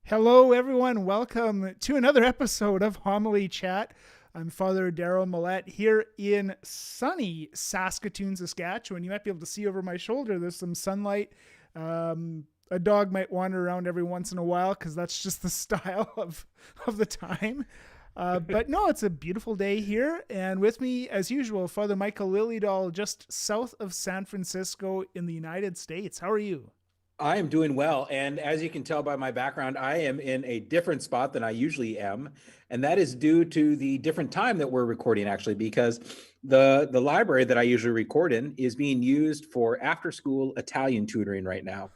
Hello, everyone. Welcome to another episode of Homily Chat. I'm Father Darryl Millette here in sunny Saskatoon, Saskatchewan. You might be able to see over my shoulder. There's some sunlight. A dog might wander around every once in a while because that's just the style of the time. But no, it's a beautiful day here. And with me, as usual, Father Michael Liliedahl, just south of San Francisco in the United States. How are you? I am doing well. And as you can tell by my background, I am in a different spot than I usually am. And that is due to the different time that we're recording, actually, because the library that I usually record in is being used for after school Italian tutoring right now.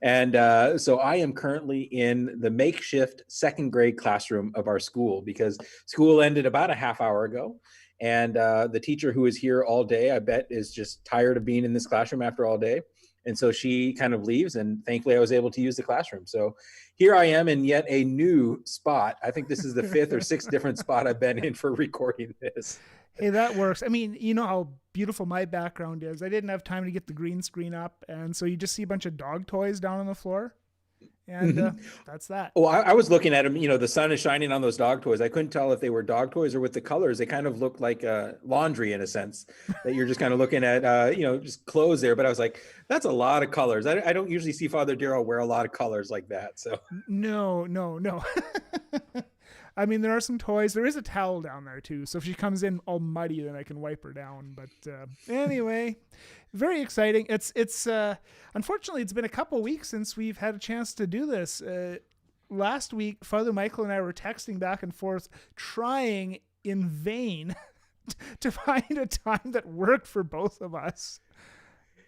And so I am currently in the makeshift second grade classroom of our school because school ended about a half hour ago. And the teacher who is here all day, I bet, is just tired of being in this classroom after all day. And so she kind of leaves, and thankfully I was able to use the classroom. So here I am in yet a new spot. I think this is the fifth or sixth different spot I've been in for recording this. Hey, that works. I mean, you know how beautiful my background is. I didn't have time to get the green screen up, and so you just see a bunch of dog toys down on the floor, and that's that. Well, I was looking at them. The sun is shining on those dog toys. I couldn't tell if they were dog toys or with the colors. They kind of looked like laundry in a sense, that you're just kind of looking at, just clothes there. But I was like, that's a lot of colors. I don't usually see Father Darryl wear a lot of colors like that. So No, no, no. I mean, there are some toys. There is a towel down there too. So if she comes in all muddy, then I can wipe her down. But anyway, very exciting. It's unfortunately it's been a couple weeks since we've had a chance to do this. Last week, Father Michael and I were texting back and forth, trying in vain to find a time that worked for both of us.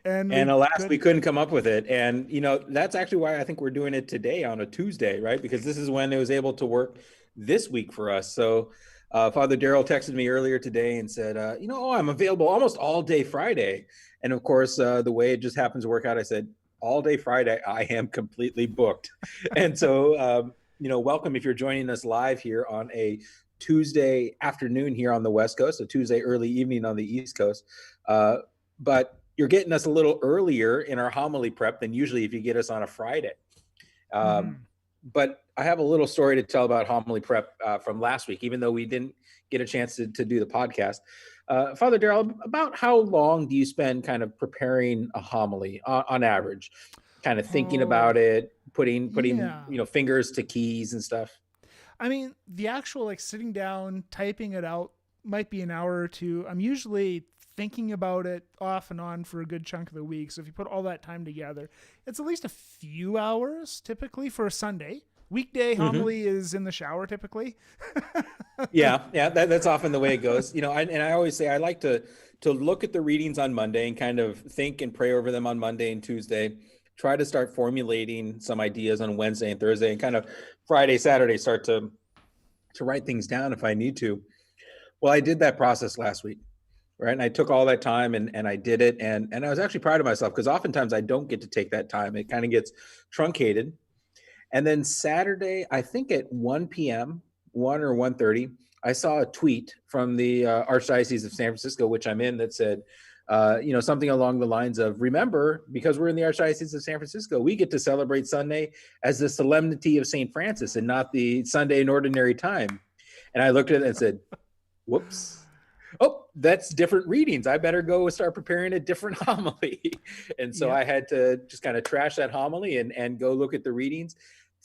and alas, we couldn't come up with it. And that's actually why I think we're doing it today on a Tuesday, right? Because this is when it was able to work this week for us. So Father Darryl texted me earlier today and said, I'm available almost all day Friday. And of course, the way it just happens to work out, I said, all day Friday, I am completely booked. And so, welcome if you're joining us live here on a Tuesday afternoon here on the West Coast, a Tuesday early evening on the East Coast. But you're getting us a little earlier in our homily prep than usually if you get us on a Friday. But I have a little story to tell about homily prep from last week, even though we didn't get a chance to do the podcast. Father Darryl, about how long do you spend kind of preparing a homily on average? Kind of thinking about it, putting Yeah. fingers to keys and stuff. I mean, the actual like sitting down, typing it out might be an hour or two. I'm usually thinking about it off and on for a good chunk of the week. So if you put all that time together, it's at least a few hours typically for a Sunday. Weekday homily is in the shower typically. Yeah, that's often the way it goes. I always say I like to look at the readings on Monday and kind of think and pray over them on Monday and Tuesday. Try to start formulating some ideas on Wednesday and Thursday, and kind of Friday, Saturday start to write things down if I need to. Well, I did that process last week, right? And I took all that time and I did it, and I was actually proud of myself because oftentimes I don't get to take that time. It kind of gets truncated. And then Saturday, I think at 1 p.m., 1 or 1:30, I saw a tweet from the Archdiocese of San Francisco, which I'm in, that said, something along the lines of, remember, because we're in the Archdiocese of San Francisco, we get to celebrate Sunday as the solemnity of St. Francis and not the Sunday in ordinary time. And I looked at it and said, whoops. Oh, that's different readings. I better go start preparing a different homily. And so I had to just kind of trash that homily and go look at the readings.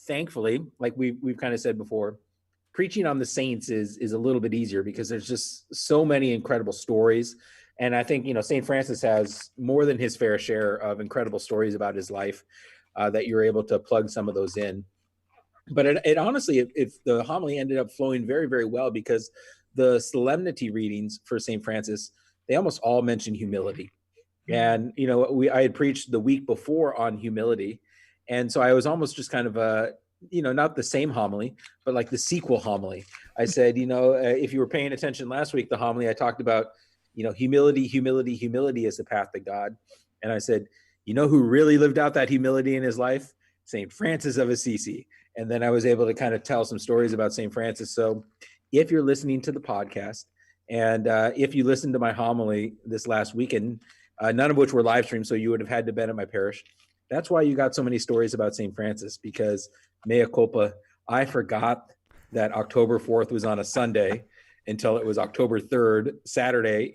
Thankfully, like we've kind of said before, preaching on the saints is a little bit easier because there's just so many incredible stories. And I think, St. Francis has more than his fair share of incredible stories about his life that you're able to plug some of those in. But it honestly, if the homily ended up flowing very, very well, because the solemnity readings for St. Francis, they almost all mention humility. And, I had preached the week before on humility. And so I was almost just kind of not the same homily, but like the sequel homily. I said, if you were paying attention last week, the homily I talked about, humility, humility, humility is the path to God. And I said, who really lived out that humility in his life? St. Francis of Assisi. And then I was able to kind of tell some stories about St. Francis. So if you're listening to the podcast, and if you listened to my homily this last weekend, none of which were live streamed, so you would have had to been at my parish. That's why you got so many stories about St. Francis, because mea culpa, I forgot that October 4th was on a Sunday until it was October 3rd, Saturday,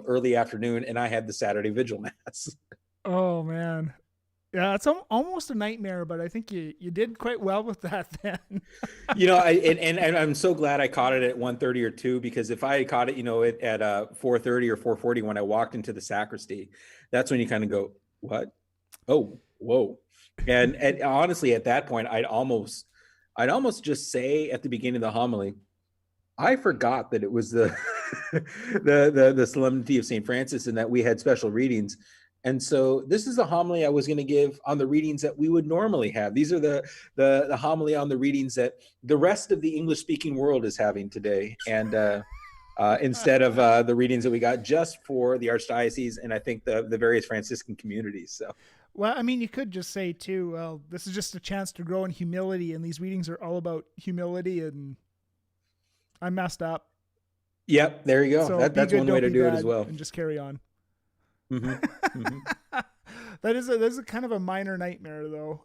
early afternoon, and I had the Saturday Vigil Mass. Oh man. Yeah, it's almost a nightmare, but I think you did quite well with that then. And I'm so glad I caught it at 1:30 or 2, because if I had caught it, at 4:30 or 4:40 when I walked into the sacristy, that's when you kind of go, what? Oh, whoa. And honestly, at that point, I'd almost just say at the beginning of the homily, I forgot that it was the the solemnity of St. Francis and that we had special readings. And so this is a homily I was going to give on the readings that we would normally have. These are the homily on the readings that the rest of the English-speaking world is having today. And instead of the readings that we got just for the Archdiocese and I think the various Franciscan communities. So. Well, I mean, you could just say too, well, this is just a chance to grow in humility, and these readings are all about humility, and I messed up. Yep, there you go. So That's one way to do it as well. And just carry on. Mm-hmm. Mm-hmm. that is a kind of a minor nightmare, though.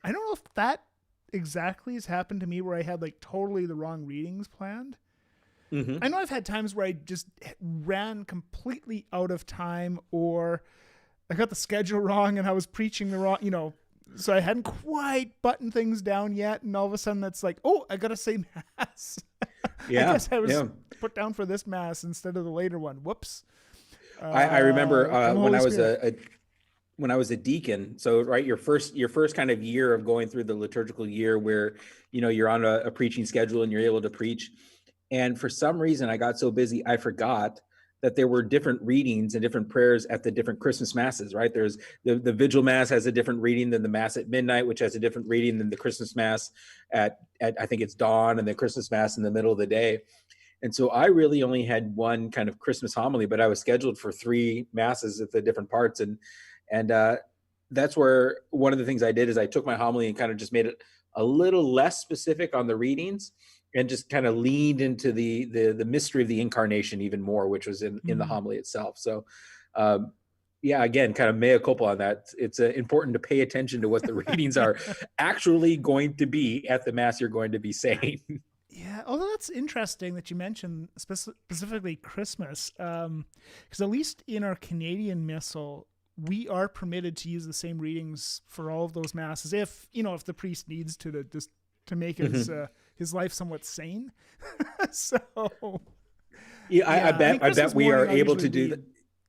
I don't know if that exactly has happened to me where I had like totally the wrong readings planned. Mm-hmm. I know I've had times where I just ran completely out of time, or I got the schedule wrong and I was preaching the wrong, so I hadn't quite buttoned things down yet. And all of a sudden that's like, oh, I got to say mass. Yeah. I guess I was put down for this mass instead of the later one. Whoops. I remember when I was a deacon. So, right, your first kind of year of going through the liturgical year where, you're on a preaching schedule and you're able to preach. And for some reason I got so busy, I forgot that there were different readings and different prayers at the different Christmas masses, right? There's the Vigil Mass has a different reading than the Mass at midnight, which has a different reading than the Christmas Mass at I think it's dawn, and the Christmas Mass in the middle of the day. And so I really only had one kind of Christmas homily, but I was scheduled for 3 masses at the different parts. And that's where one of the things I did is I took my homily and kind of just made it a little less specific on the readings, and just kind of leaned into the mystery of the incarnation even more, which was in the homily itself. So, again, kind of mea culpa on that. It's important to pay attention to what the readings are actually going to be at the Mass you're going to be saying. Yeah, although that's interesting that you mentioned specifically Christmas, because at least in our Canadian Missal, we are permitted to use the same readings for all of those masses if the priest needs to make his life somewhat sane. So I bet we are able to do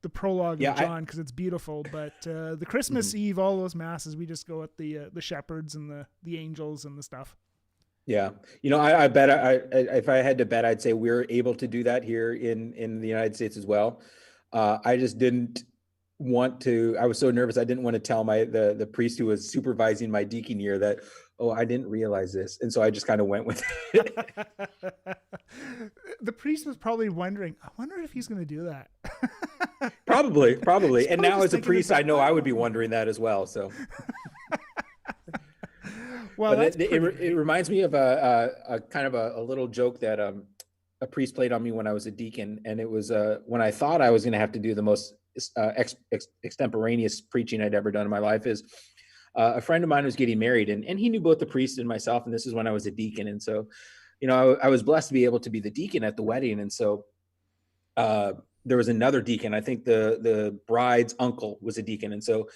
the prologue of John, because it's beautiful, but the Christmas Eve, all those masses, we just go at the shepherds and the angels and the stuff. Yeah. I bet if I had to bet, I'd say we're able to do that here in the United States as well. I just didn't want to, I was so nervous. I didn't want to tell the priest who was supervising my deacon year that, oh, I didn't realize this. And so I just kind of went with it. The priest was probably wondering, I wonder if he's going to do that. Probably. And now as a priest, I know I would be wondering that as well. So. Well, but it reminds me of a kind of a little joke that a priest played on me when I was a deacon. And it was when I thought I was going to have to do the most extemporaneous preaching I'd ever done in my life, is a friend of mine was getting married, and he knew both the priest and myself. And this is when I was a deacon. And so, I was blessed to be able to be the deacon at the wedding. And so there was another deacon. I think the bride's uncle was a deacon. And so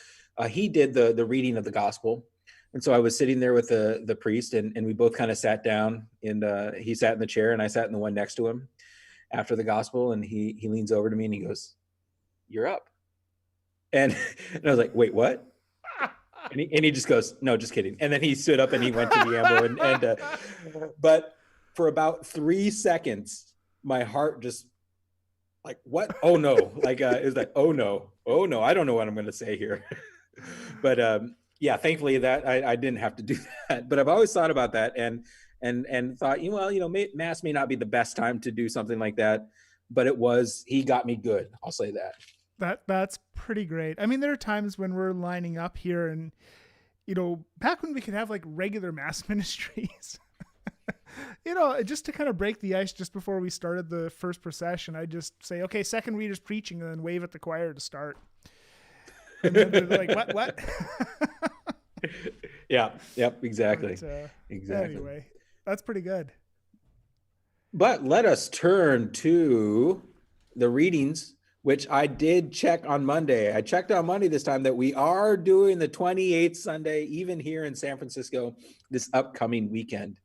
he did the reading of the gospel. And so I was sitting there with the priest, and we both kind of sat down, and he sat in the chair and I sat in the one next to him after the gospel. And he leans over to me and he goes, "You're up." And I was like, "Wait, what?" And he just goes, "No, just kidding." And then he stood up and he went to the ambo. But for about 3 seconds, my heart just like, what? Oh no. Like, it was like, oh no, I don't know what I'm going to say here. But, yeah, thankfully that I didn't have to do that, but I've always thought about that and thought, Mass may not be the best time to do something like that, but he got me good. I'll say that. That's pretty great. I mean, there are times when we're lining up here and, back when we could have like regular Mass ministries, just to kind of break the ice just before we started the first procession, I just say, okay, second reader's preaching, and then wave at the choir to start. And then they're like, what? Yeah. Yep. Exactly. But Exactly. anyway, that's pretty good. But let us turn to the readings, which I did check on Monday. I checked on Monday this time that we are doing the 28th Sunday, even here in San Francisco, this upcoming weekend.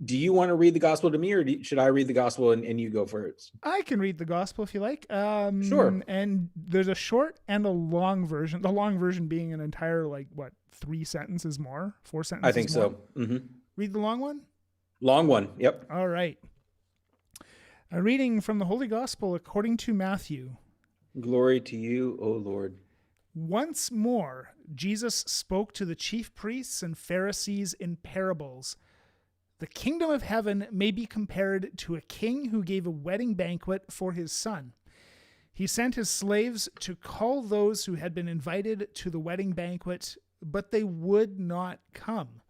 Do you want to read the gospel to me, or should I read the gospel and you go first? I can read the gospel if you like. Sure. And there's a short and a long version. The long version being an entire, 3 sentences more, 4 sentences I think more. so. Mm-hmm. Read the long one? Long one. Yep. All right. A reading from the Holy Gospel according to Matthew. Glory to you, O Lord. Once more, Jesus spoke to the chief priests and Pharisees in parables. The kingdom of heaven may be compared to a king who gave a wedding banquet for his son. He sent his slaves to call those who had been invited to the wedding banquet, but they would not come.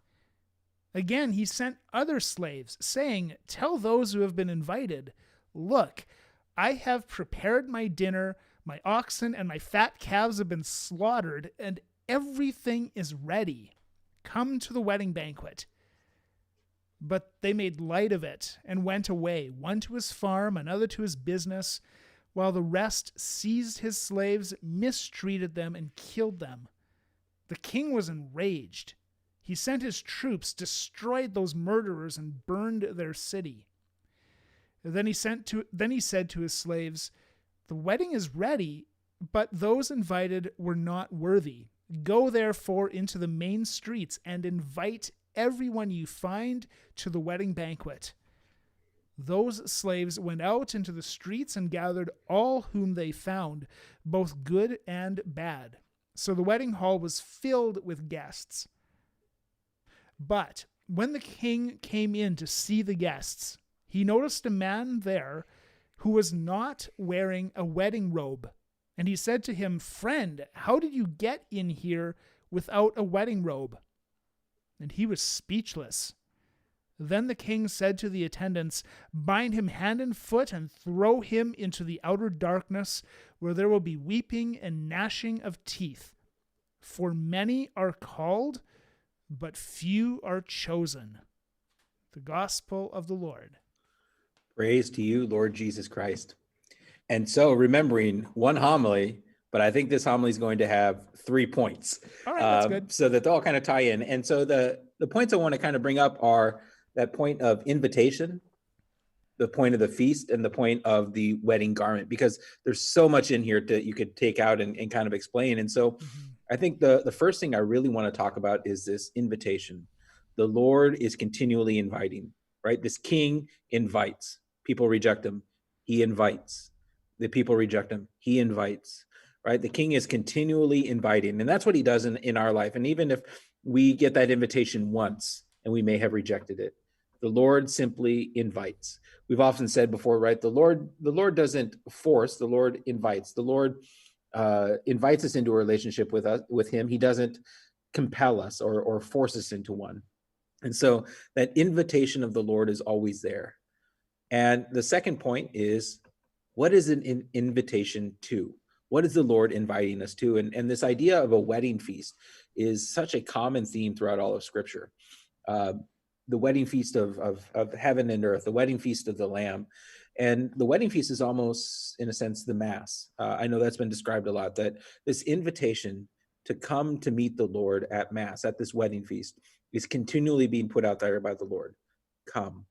Again, he sent other slaves, saying, "Tell those who have been invited, 'Look, I have prepared my dinner, my oxen and my fat calves have been slaughtered, and everything is ready. Come to the wedding banquet.' But they made light of it and went away, one to his farm, another to his business, while the rest seized his slaves, mistreated them, and killed them. The king was enraged. He sent his troops, destroyed those murderers, and burned their city. Then he said to his slaves, 'The wedding is ready, but those invited were not worthy. Go therefore into the main streets and invite everyone you find to the wedding banquet.' Those slaves went out into the streets and gathered all whom they found, both good and bad. So the wedding hall was filled with guests. But when the king came in to see the guests, he noticed a man there who was not wearing a wedding robe. And he said to him, 'Friend, how did you get in here without a wedding robe?' And he was speechless. Then the king said to the attendants, 'Bind him hand and foot and throw him into the outer darkness, where there will be weeping and gnashing of teeth. For many are called, but few are chosen.'" The Gospel of the Lord. Praise to you, Lord Jesus Christ. And so, remembering one homily, but I think this homily is going to have 3 points. All right, that's good. So that they all kind of tie in. And so the points I want to kind of bring up are that point of invitation, the point of the feast, and the point of the wedding garment, because there's so much in here that you could take out and kind of explain. And so I think the first thing I really want to talk about is this invitation. The Lord is continually inviting, right? This king invites. People reject him. He invites. The people reject him. He invites, right? The king is continually inviting. And that's what he does in our life. And even if we get that invitation once and we may have rejected it, the Lord simply invites. We've often said before, right? The Lord doesn't force, the Lord invites. The Lord invites us into a relationship with him. He doesn't compel us or force us into one. And so that invitation of the Lord is always there. And the second point is, what is an invitation to? What is the Lord inviting us to? And this idea of a wedding feast is such a common theme throughout all of Scripture. The wedding feast of heaven and earth, the wedding feast of the Lamb. And the wedding feast is almost, in a sense, the Mass. I know that's been described a lot, that this invitation to come to meet the Lord at Mass, at this wedding feast, is continually being put out there by the Lord. Come.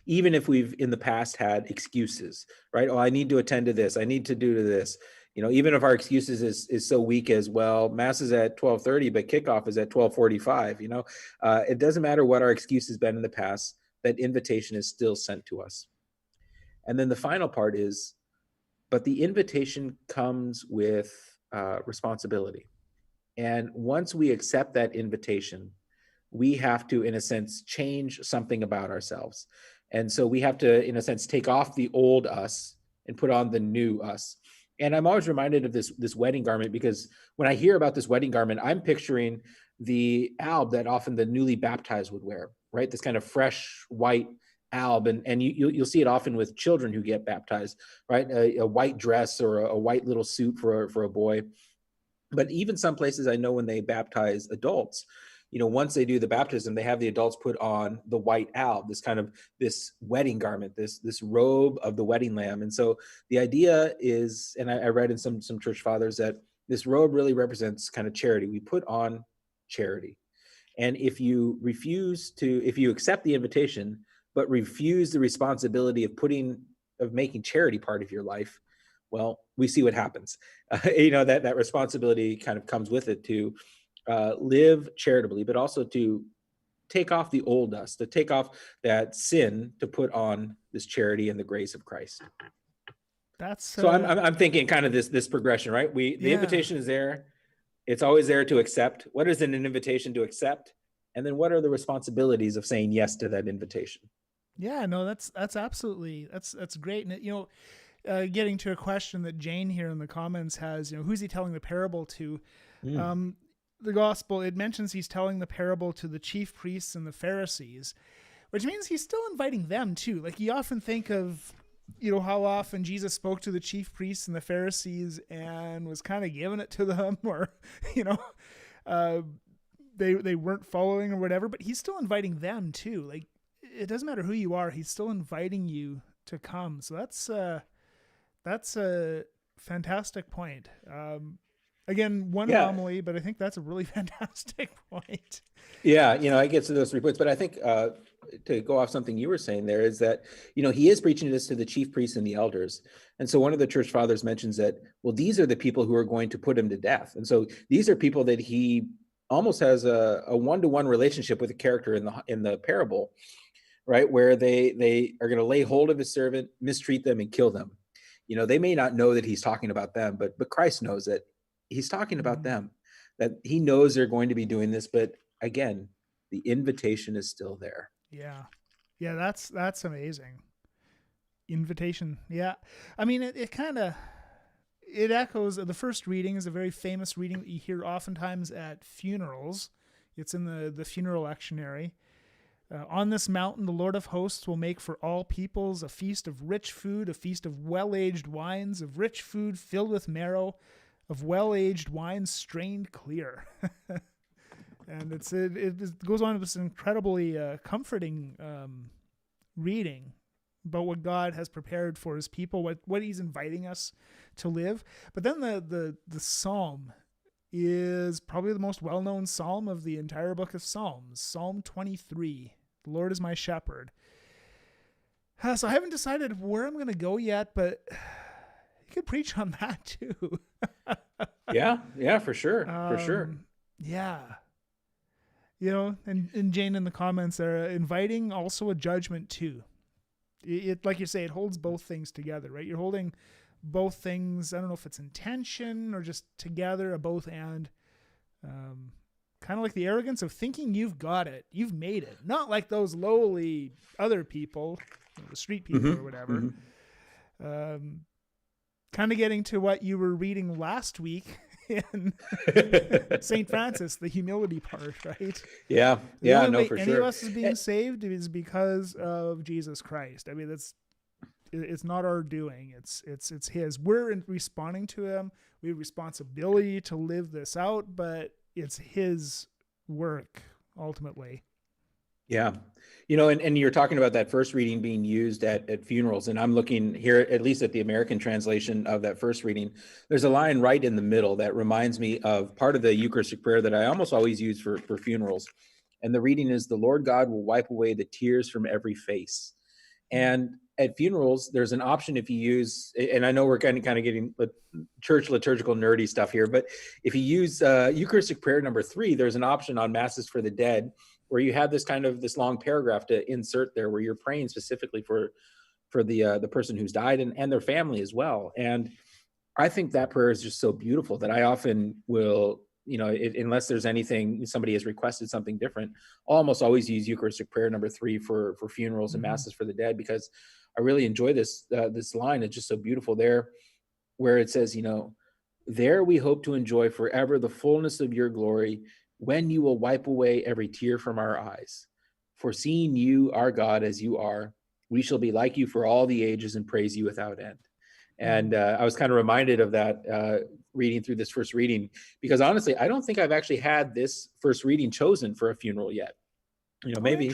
Even if we've in the past had excuses, right? Oh, I need to attend to this. I need to do to this. Even if our excuses is so weak as, well, Mass is at 12:30, but kickoff is at 12:45. It doesn't matter what our excuse has been in the past, that invitation is still sent to us. And then the final part is, but the invitation comes with responsibility. And once we accept that invitation, we have to, in a sense, change something about ourselves. And so we have to, in a sense, take off the old us and put on the new us. And I'm always reminded of this wedding garment, because when I hear about this wedding garment, I'm picturing the alb that often the newly baptized would wear, right? This kind of fresh white alb. And you'll see it often with children who get baptized, right? A white dress or a white little suit for a boy. But even some places, I know when they baptize adults, once they do the baptism, they have the adults put on the white alb, this wedding garment, this robe of the wedding lamb. And so the idea is, and I read in some church fathers, that this robe really represents kind of charity. We put on charity. And if you accept the invitation, but refuse the responsibility of making charity part of your life, well, we see what happens. That responsibility kind of comes with it to live charitably, but also to take off the old us, to take off that sin, to put on this charity and the grace of Christ. That's so I'm thinking kind of this progression, right? The invitation is there. It's always there to accept. What is an invitation to accept? And then what are the responsibilities of saying yes to that invitation? Yeah, no, that's absolutely, that's great. And, getting to a question that Jane here in the comments has, who's he telling the parable to? The gospel, it mentions he's telling the parable to the chief priests and the Pharisees, which means he's still inviting them too. Like, you often think of, how often Jesus spoke to the chief priests and the Pharisees and was kind of giving it to them, or, they weren't following or whatever, but he's still inviting them too. Like, it doesn't matter who you are, he's still inviting you to come. So that's a fantastic point. Again, one homily, but I think that's a really fantastic point. Yeah, I get to those 3 points, but I think to go off something you were saying there is that, he is preaching this to the chief priests and the elders. And so one of the church fathers mentions that, well, these are the people who are going to put him to death. And so these are people that he almost has a one-to-one relationship with a character in the parable, right? Where they are going to lay hold of his servant, mistreat them, and kill them. They may not know that he's talking about them, but Christ knows that he's talking about them, that he knows they're going to be doing this. But again, the invitation is still there. Yeah. That's amazing. Invitation. Yeah. I mean, it echoes, the first reading is a very famous reading that you hear oftentimes at funerals. It's in the funeral lectionary. On this mountain, the Lord of hosts will make for all peoples a feast of rich food, a feast of well-aged wines, of rich food filled with marrow, of well-aged wines strained clear. And it goes on with this incredibly comforting reading about what God has prepared for his people, what he's inviting us to live. But then the psalm is probably the most well-known psalm of the entire book of Psalms, Psalm 23. The Lord is my shepherd. So I haven't decided where I'm going to go yet, but you could preach on that too. Yeah, for sure. For sure. Yeah. And Jane in the comments are inviting also a judgment too. It like you say, it holds both things together, right? You're holding both things. I don't know if it's intention or just together, a both and. Kind of like the arrogance of thinking you've got it, you've made it. Not like those lowly other people, the street people or whatever. Kind of getting to what you were reading last week in St. Francis, the humility part, right? Yeah, the only way for any sure. of us is being saved is because of Jesus Christ. I mean, it's not our doing. It's his. We're responding to him. We have responsibility to live this out, but it's his work ultimately. Yeah. And you're talking about that first reading being used at funerals. And I'm looking here, at least at the American translation of that first reading, there's a line right in the middle that reminds me of part of the Eucharistic prayer that I almost always use for funerals. And the reading is, the Lord God will wipe away the tears from every face. And at funerals, there's an option if you use, and I know we're kind of getting church liturgical nerdy stuff here, but if you use Eucharistic prayer number 3, there's an option on Masses for the Dead where you have this long paragraph to insert there, where you're praying specifically for the person who's died and their family as well. And I think that prayer is just so beautiful that I often will, unless there's anything, somebody has requested something different, I'll almost always use Eucharistic prayer number 3 for funerals and Masses for the Dead, because I really enjoy this line. It's just so beautiful there, where it says, there we hope to enjoy forever the fullness of your glory, when you will wipe away every tear from our eyes. For seeing you, our God, as you are, we shall be like you for all the ages and praise you without end. And I was kind of reminded of that reading through this first reading, because honestly, I don't think I've actually had this first reading chosen for a funeral yet. Maybe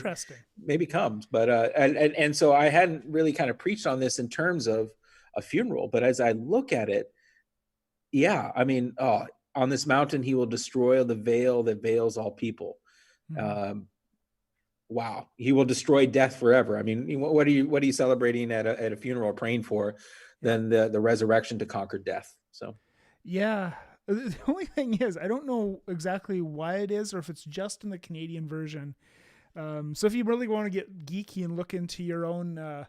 comes, but and so I hadn't really kind of preached on this in terms of a funeral. But as I look at it, yeah, I mean, on this mountain he will destroy the veil that veils all people. Wow, he will destroy death forever. I mean, what are you celebrating at a funeral or praying for than the resurrection to conquer death? So yeah, the only thing is I don't know exactly why it is, or if it's just in the Canadian version. So if you really want to get geeky and look into your own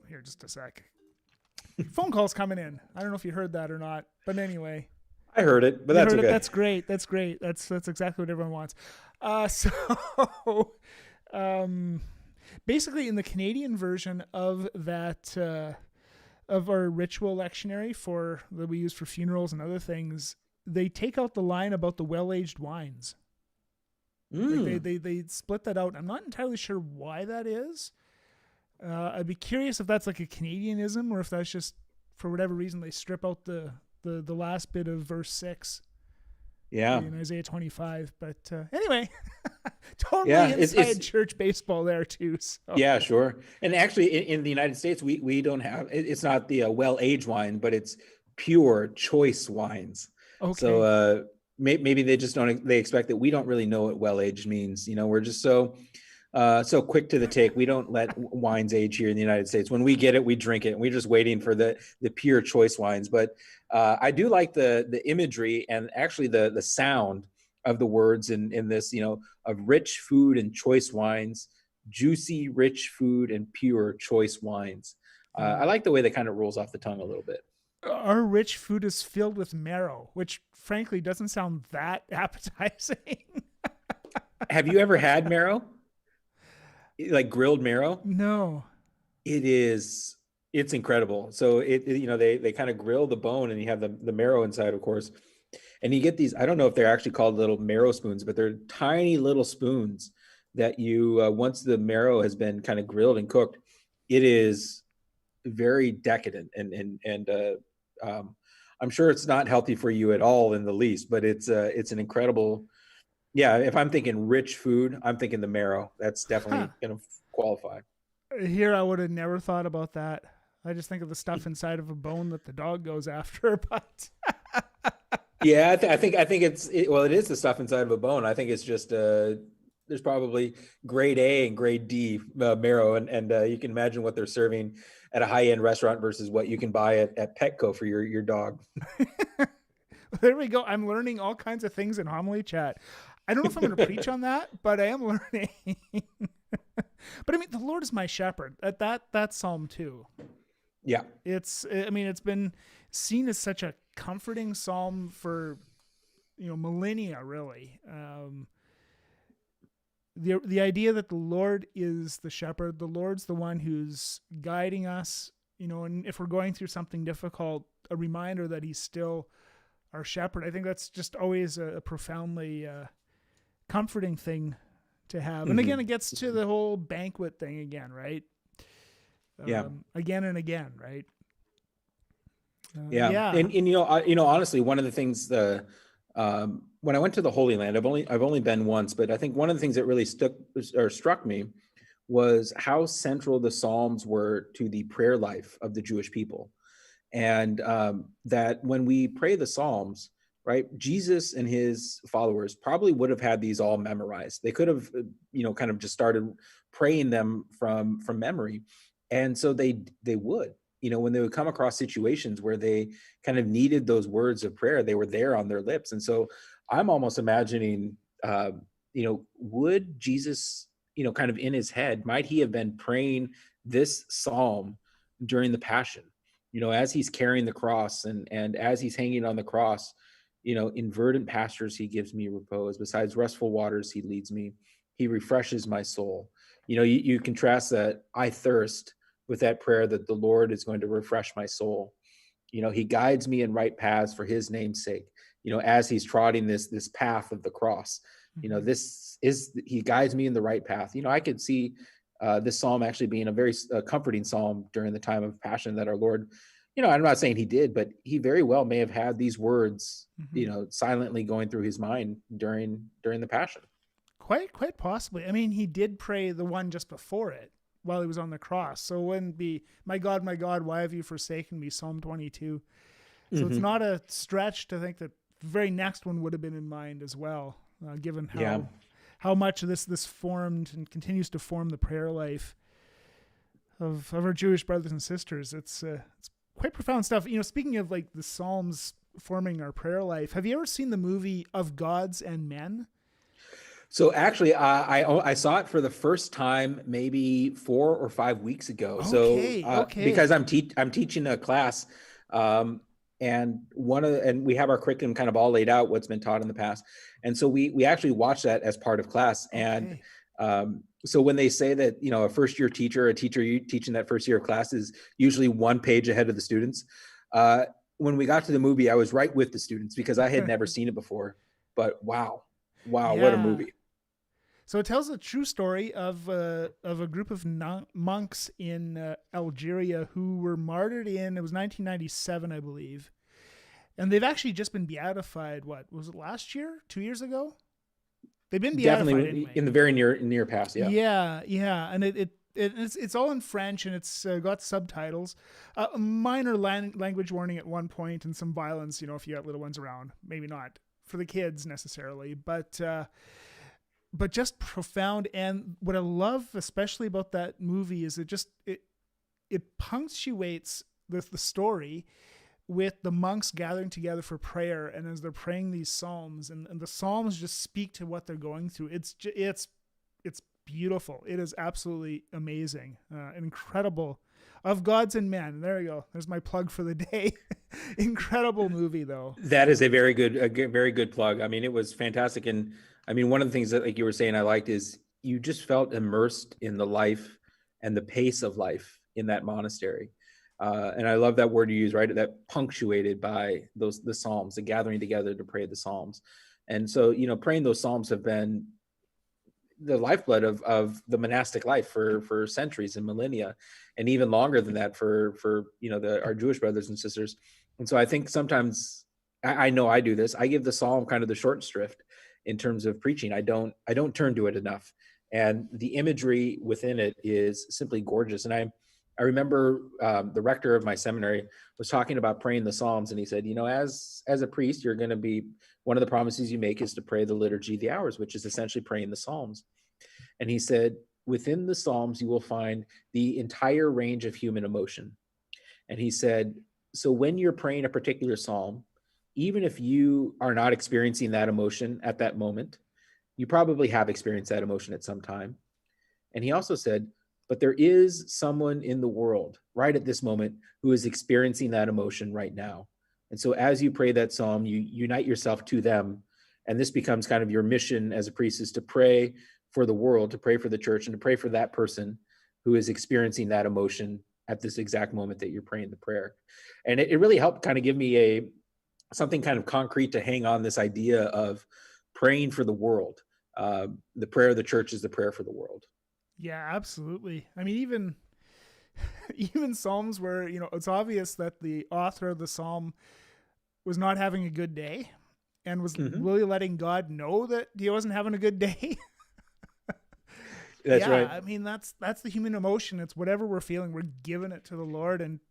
here, just a sec. Phone calls coming in. I don't know if you heard that or not, but anyway. I heard it, but that's okay. That's great. That's great. That's exactly what everyone wants. Basically, in the Canadian version of that of our ritual lectionary that we use for funerals and other things, they take out the line about the well-aged wines. Like they split that out. I'm not entirely sure why that is. I'd be curious if that's like a Canadianism, or if that's just for whatever reason they strip out the last bit of verse 6. Yeah. In Isaiah 25. But anyway, totally inside church baseball there too. So. Yeah, sure. And actually in the United States, we don't have, it's not the well-aged wine, but it's pure choice wines. Okay. So maybe they just they expect that we don't really know what well-aged means. We're just so quick to the take. We don't let wines age here in the United States. When we get it, we drink it. And we're just waiting for the pure choice wines. But I do like the imagery and actually the sound of the words in this, of rich food and choice wines, juicy, rich food and pure choice wines. I like the way that kind of rolls off the tongue a little bit. Our rich food is filled with marrow, which frankly doesn't sound that appetizing. Have you ever had marrow? Like grilled marrow? No. It's incredible. So they kind of grill the bone, and you have the marrow inside, of course. And you get these, I don't know if they're actually called little marrow spoons, but they're tiny little spoons that you, once the marrow has been kind of grilled and cooked, it is very decadent. And I'm sure it's not healthy for you at all in the least, but it's an incredible, yeah. If I'm thinking rich food, I'm thinking the marrow. That's definitely going to qualify. Here, I would have never thought about that. I just think of the stuff inside of a bone that the dog goes after, but yeah, I think it is the stuff inside of a bone. I think it's just there's probably grade A and grade D marrow, and you can imagine what they're serving at a high-end restaurant versus what you can buy at Petco for your dog. There we go. I'm learning all kinds of things in homily chat. I don't know if I'm going to preach on that, but I am learning. But I mean, the Lord is my shepherd. That's Psalm 2. Yeah. It's been seen as such a comforting psalm for, millennia, really. The idea that the Lord is the shepherd, the Lord's the one who's guiding us, and if we're going through something difficult, a reminder that he's still our shepherd. I think that's just always a profoundly comforting thing to have. And again, it gets to the whole banquet thing again, right? Again and again, right? Yeah. And honestly, one of the things when I went to the Holy Land, I've only been once, but I think one of the things that really struck me was how central the Psalms were to the prayer life of the Jewish people. And that when we pray the Psalms, right, Jesus and his followers probably would have had these all memorized. They could have, kind of just started praying them from memory. And so they would, when they would come across situations where they kind of needed those words of prayer, they were there on their lips. And so I'm almost imagining, would Jesus, kind of in his head, might he have been praying this psalm during the Passion, as he's carrying the cross and as he's hanging on the cross, in verdant pastures, he gives me repose. Besides restful waters, he leads me. He refreshes my soul. You contrast that I thirst with that prayer that the Lord is going to refresh my soul. He guides me in right paths for his name's sake. As he's trotting this path of the cross, he guides me in the right path. I could see this psalm actually being a very comforting psalm during the time of passion that our Lord, I'm not saying he did, but he very well may have had these words, silently going through his mind during the passion. Quite possibly. I mean, he did pray the one just before it while he was on the cross. So it wouldn't be, my God, why have you forsaken me? Psalm 22. So it's not a stretch to think that the very next one would have been in mind as well, given how much this formed and continues to form the prayer life of our Jewish brothers and sisters. It's quite profound stuff. Speaking of like the Psalms forming our prayer life, have you ever seen the movie Of Gods and Men? So actually, I saw it for the first time maybe 4 or 5 weeks ago. Okay, Because I'm teaching a class, and we have our curriculum kind of all laid out, what's been taught in the past, and so we actually watch that as part of class. And so when they say that a first year teacher, a teacher teaching that first year of class is usually 1 page ahead of the students, when we got to the movie, I was right with the students because I had never seen it before. But wow, what a movie! So it tells a true story of a group of monks in Algeria who were martyred it was 1997, I believe. And they've actually just been beatified, what, was it last year? 2 years ago? They've been beatified definitely anyway. In the very near past, Yeah. And it's all in French, and it's got subtitles. A minor language warning at one point, and some violence, if you got little ones around. Maybe not for the kids necessarily, but just profound. And what I love especially about that movie is it punctuates the story with the monks gathering together for prayer, and as they're praying these psalms, and the psalms just speak to what they're going through. It's beautiful. It is absolutely amazing, incredible. Of Gods and Men. There you go. There's my plug for the day. Incredible movie, though. That is a very good plug. I mean, it was fantastic. And I mean, one of the things that, like you were saying, I liked is you just felt immersed in the life and the pace of life in that monastery. And I love that word you use, right? That punctuated by the Psalms, the gathering together to pray the Psalms. And so, praying those Psalms have been the lifeblood of the monastic life for centuries and millennia, and even longer than that for our Jewish brothers and sisters. And so I think sometimes I know I do this. I give the Psalm kind of the short shrift in terms of preaching. I don't turn to it enough. And the imagery within it is simply gorgeous. And I remember the rector of my seminary was talking about praying the Psalms, and he said, as a priest, you're going to be, one of the promises you make is to pray the Liturgy of the Hours, which is essentially praying the Psalms. And he said, within the Psalms, you will find the entire range of human emotion. And he said, so when you're praying a particular Psalm, even if you are not experiencing that emotion at that moment, you probably have experienced that emotion at some time. And he also said, but there is someone in the world right at this moment who is experiencing that emotion right now. And so as you pray that Psalm, you unite yourself to them. And this becomes kind of your mission as a priest, is to pray for the world, to pray for the church, and to pray for that person who is experiencing that emotion at this exact moment that you're praying the prayer. And it really helped kind of give me something kind of concrete to hang on, this idea of praying for the world. The prayer of the church is the prayer for the world. Yeah, absolutely. I mean, even Psalms where, it's obvious that the author of the Psalm was not having a good day and was really letting God know that he wasn't having a good day. That's right. I mean, that's the human emotion. It's whatever we're feeling, we're giving it to the Lord and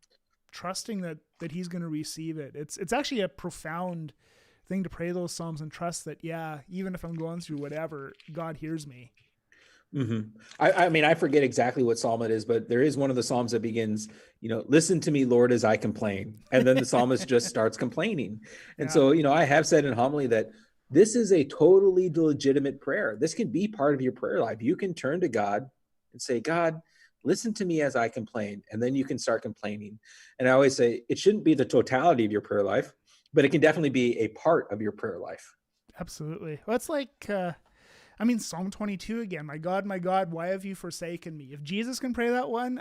trusting that he's going to receive it. It's actually a profound thing to pray those Psalms and trust that, even if I'm going through whatever, God hears me. Mm-hmm. I mean, I forget exactly what Psalm it is, but there is one of the Psalms that begins, listen to me, Lord, as I complain. And then the psalmist just starts complaining. And so, I have said in homily that this is a totally legitimate prayer. This can be part of your prayer life. You can turn to God and say, God, listen to me as I complain. And then you can start complaining. And I always say it shouldn't be the totality of your prayer life, but it can definitely be a part of your prayer life. Absolutely. Well, it's like, Psalm 22 again, my God, why have you forsaken me? If Jesus can pray that one,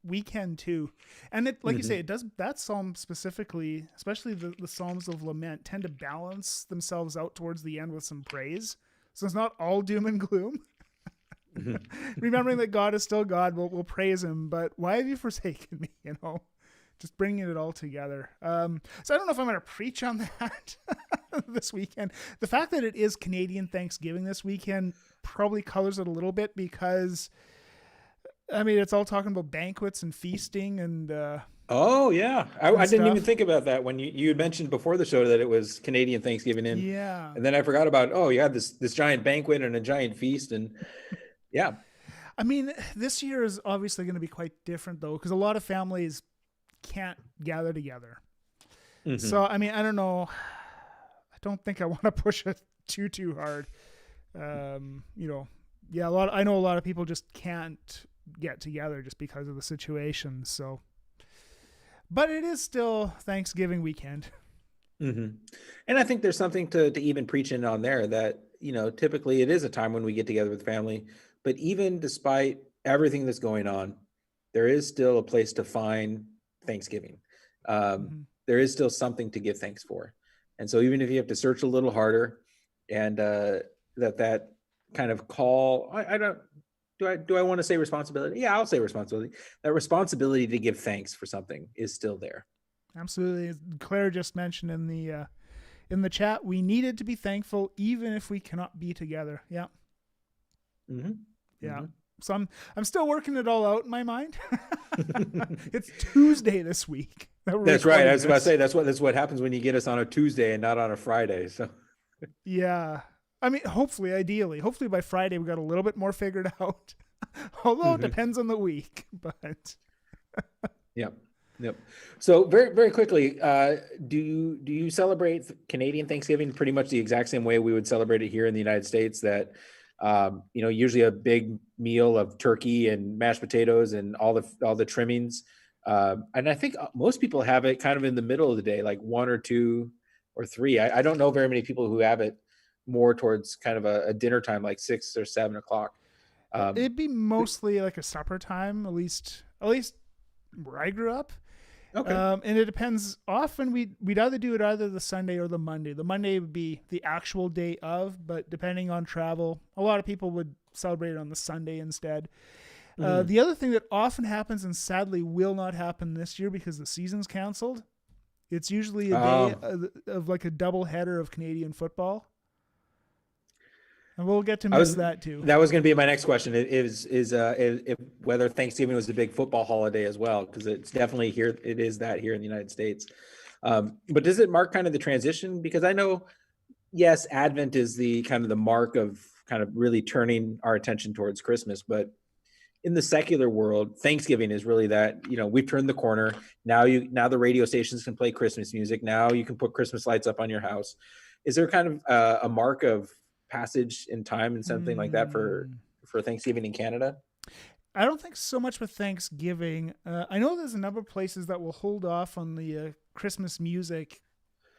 we can too. And it, like you say, it does, that Psalm specifically, especially the Psalms of Lament, tend to balance themselves out towards the end with some praise. So it's not all doom and gloom. Mhm. Remembering that God is still God, we'll praise him, but why have you forsaken me? Just bringing it all together. So I don't know if I'm going to preach on that this weekend. The fact that it is Canadian Thanksgiving this weekend probably colors it a little bit because, I mean, it's all talking about banquets and feasting and Oh yeah, I didn't even stuff. think about that when you had mentioned before the show that it was Canadian Thanksgiving, Yeah. and then I forgot about, oh, you had this giant banquet and a giant feast, and yeah. I mean, this year is obviously going to be quite different though, because a lot of families can't gather together. Hmm. So, I mean, I don't know. I don't think I want to push it too hard. Yeah, I know a lot of people just can't get together just because of the situation. So, but it is still Thanksgiving weekend. Hmm. And I think there's something to even preach in on there that, typically it is a time when we get together with family, but even despite everything that's going on, there is still a place to find Thanksgiving. Mm-hmm. There is still something to give thanks for. And so even if you have to search a little harder and that kind of call, I don't, do I want to say responsibility? Yeah, I'll say responsibility. That responsibility to give thanks for something is still there. Absolutely. Claire just mentioned in the chat, we needed to be thankful even if we cannot be together. Yeah. Hmm. Yeah. Hmm. So I'm still working it all out in my mind. It's Tuesday this week that we're That's right. I recording was about to this. say that's what happens when you get us on a Tuesday and not on a Friday. So Yeah. I mean, hopefully by Friday we got a little bit more figured out. Although it hmm. depends on the week, but Yep. Yep. So very, very quickly, do you celebrate Canadian Thanksgiving pretty much the exact same way we would celebrate it here in the United States? That usually a big meal of turkey and mashed potatoes and all the trimmings. And I think most people have it kind of in the middle of the day, like one or two or three. I don't know very many people who have it more towards kind of a dinner time, like 6 or 7 o'clock. Um, it'd be mostly like a supper time, at least where I grew up. okay. And it depends. Often we'd either do it either the Sunday or the Monday. The Monday would be the actual day of, but depending on travel, a lot of people would celebrate it on the Sunday instead. Mhm. The other thing that often happens and sadly will not happen this year because the season's canceled. It's usually a day of like a double header of Canadian football, and we'll get to I miss was that too. that was going to be my next question. It is if whether Thanksgiving was a big football holiday as well, because it's definitely here. It is that here in the United States. But does it mark kind of the transition? Because I know, yes, Advent is the kind of the mark of kind of really turning our attention towards Christmas, but in the secular world, Thanksgiving is really that, we've turned the corner. Now the radio stations can play Christmas music. Now you can put Christmas lights up on your house. Is there kind of a mark of passage in time and something like that for Mm. Thanksgiving in Canada? I don't think so much with Thanksgiving. I know there's a number of places that will hold off on the Christmas music,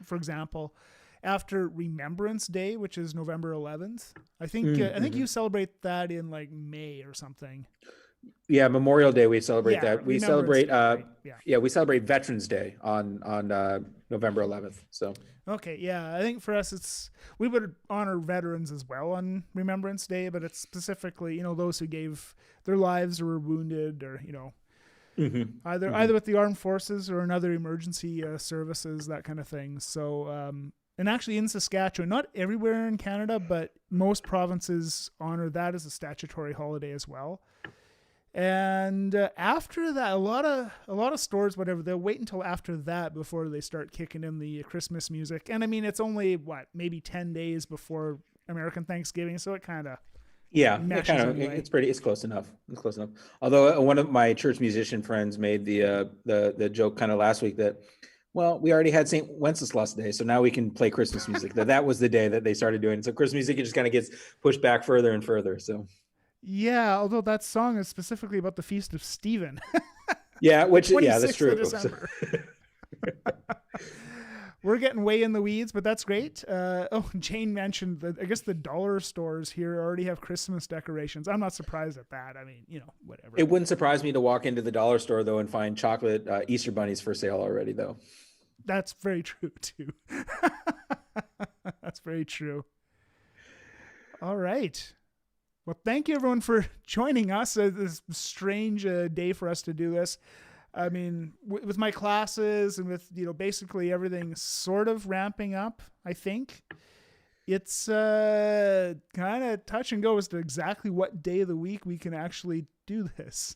for example, after Remembrance Day, which is November 11th. I think Mm-hmm. you celebrate that in like May or something. Yeah, Memorial Day we celebrate Yeah, that. We Remembrance celebrate Day, right? Yeah. we celebrate Veterans Day on November 11th. So Okay, yeah. I think for us, we would honor veterans as well on Remembrance Day, but it's specifically those who gave their lives or were wounded, or hmm. Hmm. either with the armed forces or in other emergency services, that kind of thing. So, and actually in Saskatchewan, not everywhere in Canada, but most provinces honor that as a statutory holiday as well. And after that, a lot of stores, whatever, they'll wait until after that before they start kicking in the Christmas music. And I mean, it's only maybe 10 days before American Thanksgiving, so it kind of Yeah, meshes anyway. it's close enough. It's close enough. Although one of my church musician friends made the joke kind of last week that, well, we already had St. Wenceslas Day, so now we can play Christmas music. That was the day that they started doing it. So Christmas music, it just kind of gets pushed back further and further. So Yeah, although that song is specifically about the Feast of Stephen, yeah, the that's 26th of true. So, December. We're getting way in the weeds, but that's great. Jane mentioned that I guess the dollar stores here already have Christmas decorations. I'm not surprised at that. I mean, whatever. it wouldn't surprise me to walk into the dollar store though and find chocolate Easter bunnies for sale already though. That's very true too. That's very true. All right. Well, thank you everyone for joining us. This strange day for us to do this. I mean, with my classes and with, basically everything sort of ramping up, I think it's kind of touch and go as to exactly what day of the week we can actually do this.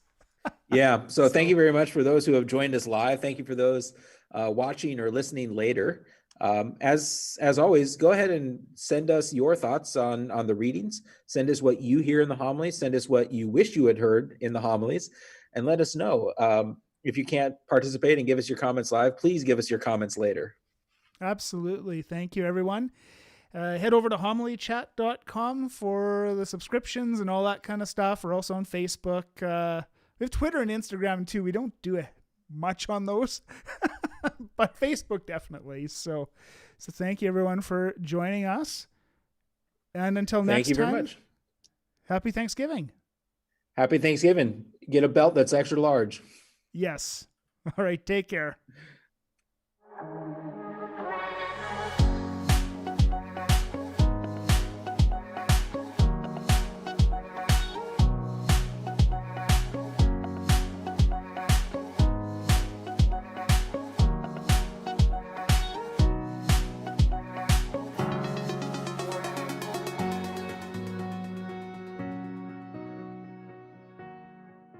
Yeah. So thank you very much for those who have joined us live. Thank you for those watching or listening later. As always, go ahead and send us your thoughts on the readings. Send us what you hear in the homilies. Send us what you wish you had heard in the homilies, and let us know. If you can't participate and give us your comments live, please give us your comments later. Absolutely. Thank you, everyone. Head over to homilychat.com for the subscriptions and all that kind of stuff. We're also on Facebook. We have Twitter and Instagram too. We don't do much on those, but Facebook definitely. So thank you everyone for joining us. And until next time, thank you very much. Happy Thanksgiving. Happy Thanksgiving. Get a belt that's extra large. Yes. All right. Take care.